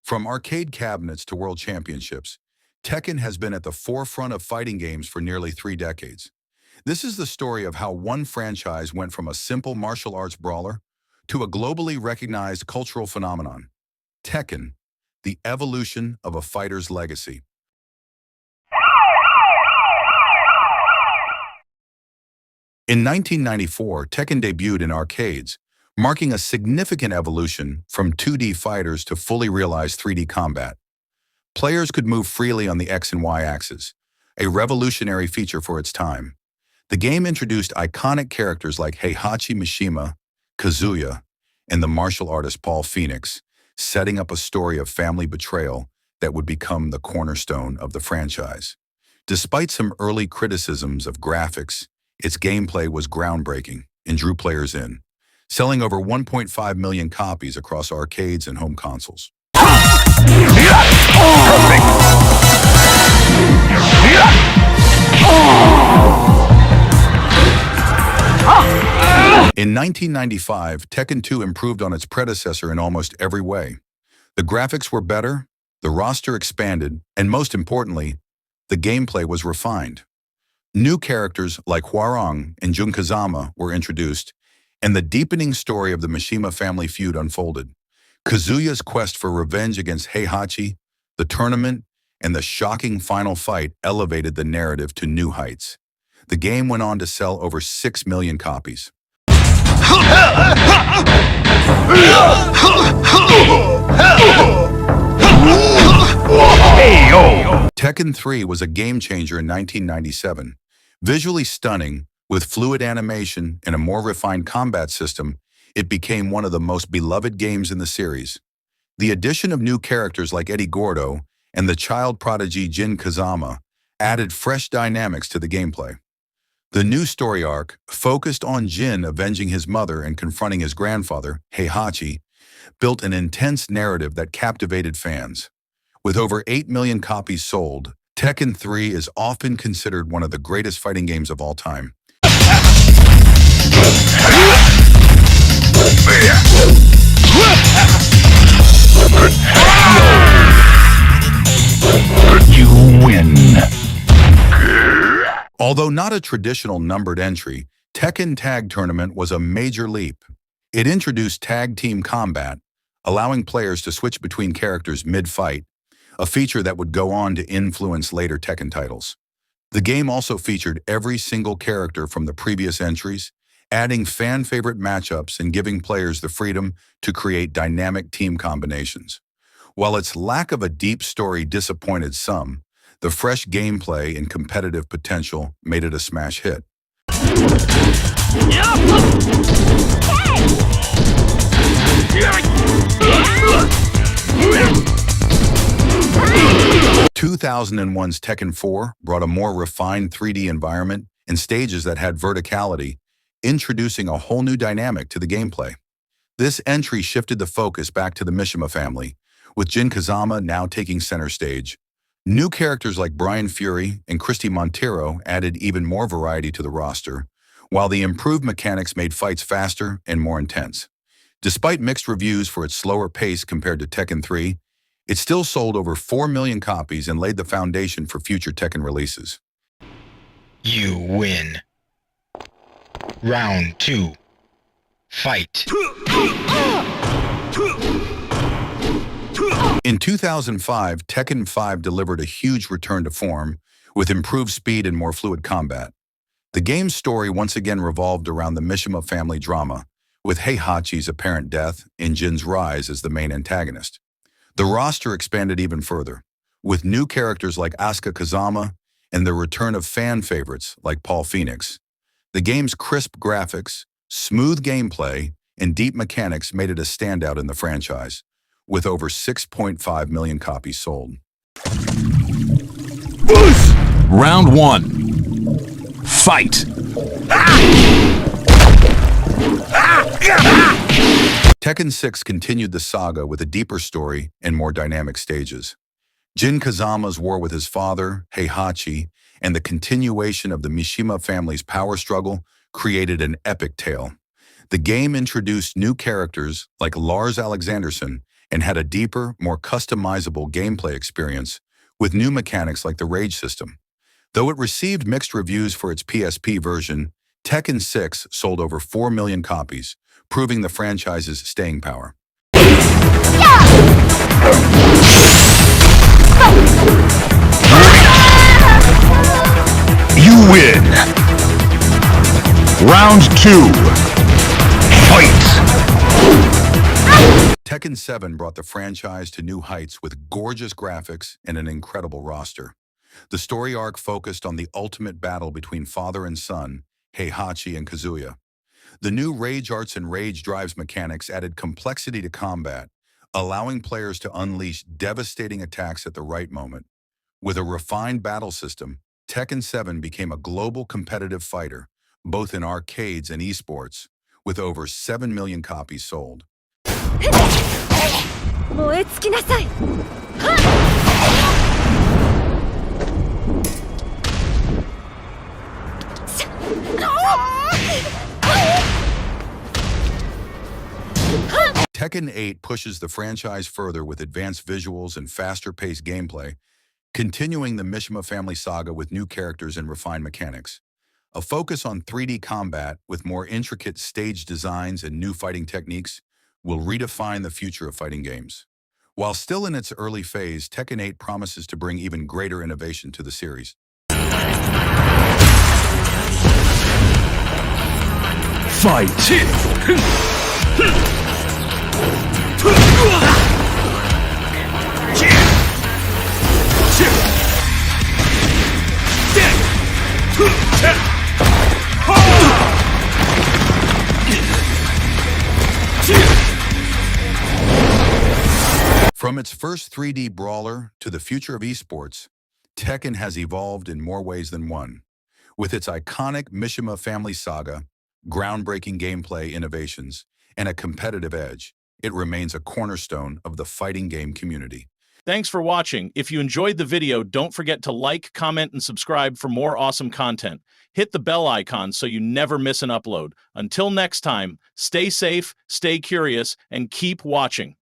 From arcade cabinets to world championships, Tekken has been at the forefront of fighting games for nearly 3 decades. This is the story of how one franchise went from a simple martial arts brawler to a globally recognized cultural phenomenon. Tekken, the evolution of a fighter's legacy. In 1994, Tekken debuted in arcades, marking a significant evolution from 2D fighters to fully realized 3D combat. Players could move freely on the X and Y axis, a revolutionary feature for its time. The game introduced iconic characters like Heihachi Mishima, Kazuya, and the martial artist Paul Phoenix, setting up a story of family betrayal that would become the cornerstone of the franchise. Despite some early criticisms of graphics, its gameplay was groundbreaking and drew players in, selling over 1.5 million copies across arcades and home consoles. In 1995, Tekken 2 improved on its predecessor in almost every way. The graphics were better, the roster expanded, and most importantly, the gameplay was refined. New characters like Hwoarang and Jun Kazama were introduced, and the deepening story of the Mishima family feud unfolded. Kazuya's quest for revenge against Heihachi, the tournament, and the shocking final fight elevated the narrative to new heights. The game went on to sell over 6 million copies. Tekken 3 was a game-changer in 1997. Visually stunning, with fluid animation and a more refined combat system, it became one of the most beloved games in the series. The addition of new characters like Eddie Gordo and the child prodigy Jin Kazama added fresh dynamics to the gameplay. The new story arc, focused on Jin avenging his mother and confronting his grandfather, Heihachi, built an intense narrative that captivated fans. With over 8 million copies sold, Tekken 3 is often considered one of the greatest fighting games of all time. You win. Although not a traditional numbered entry, Tekken Tag Tournament was a major leap. It introduced tag team combat, allowing players to switch between characters mid-fight, a feature that would go on to influence later Tekken titles. The game also featured every single character from the previous entries, adding fan-favorite matchups and giving players the freedom to create dynamic team combinations. While its lack of a deep story disappointed some, the fresh gameplay and competitive potential made it a smash hit. 2001's Tekken 4 brought a more refined 3D environment and stages that had verticality, introducing a whole new dynamic to the gameplay. This entry shifted the focus back to the Mishima family, with Jin Kazama now taking center stage. New characters like Brian Fury and Christy Montero added even more variety to the roster, while the improved mechanics made fights faster and more intense. Despite mixed reviews for its slower pace compared to Tekken 3, it still sold over 4 million copies and laid the foundation for future Tekken releases. You win. Round 2. Fight. In 2005, Tekken 5 delivered a huge return to form, with improved speed and more fluid combat. The game's story once again revolved around the Mishima family drama, with Heihachi's apparent death and Jin's rise as the main antagonist. The roster expanded even further, with new characters like Asuka Kazama and the return of fan favorites like Paul Phoenix. The game's crisp graphics, smooth gameplay, and deep mechanics made it a standout in the franchise, with over 6.5 million copies sold. Round 1. Fight! Tekken 6 continued the saga with a deeper story and more dynamic stages. Jin Kazama's war with his father, Heihachi, and the continuation of the Mishima family's power struggle created an epic tale. The game introduced new characters like Lars Alexandersson and had a deeper, more customizable gameplay experience with new mechanics like the rage system. Though it received mixed reviews for its PSP version, Tekken 6 sold over 4 million copies, proving the franchise's staying power. You win. Round 2. Fight. Tekken 7 brought the franchise to new heights with gorgeous graphics and an incredible roster. The story arc focused on the ultimate battle between father and son, Heihachi and Kazuya. The new Rage Arts and Rage Drives mechanics added complexity to combat, allowing players to unleash devastating attacks at the right moment. With a refined battle system, Tekken 7 became a global competitive fighter, both in arcades and esports, with over 7 million copies sold. 燃え尽きなさい。 Tekken 8 pushes the franchise further with advanced visuals and faster-paced gameplay, continuing the Mishima family saga with new characters and refined mechanics. A focus on 3D combat with more intricate stage designs and new fighting techniques will redefine the future of fighting games. While still in its early phase, Tekken 8 promises to bring even greater innovation to the series. Fight. From its first 3D brawler to the future of esports, Tekken has evolved in more ways than one. With its iconic Mishima family saga, groundbreaking gameplay innovations, and a competitive edge, it remains a cornerstone of the fighting game community. Thanks for watching. If you enjoyed the video, don't forget to like, comment, and subscribe for more awesome content. Hit the bell icon so you never miss an upload. Until next time, stay safe, stay curious, and keep watching.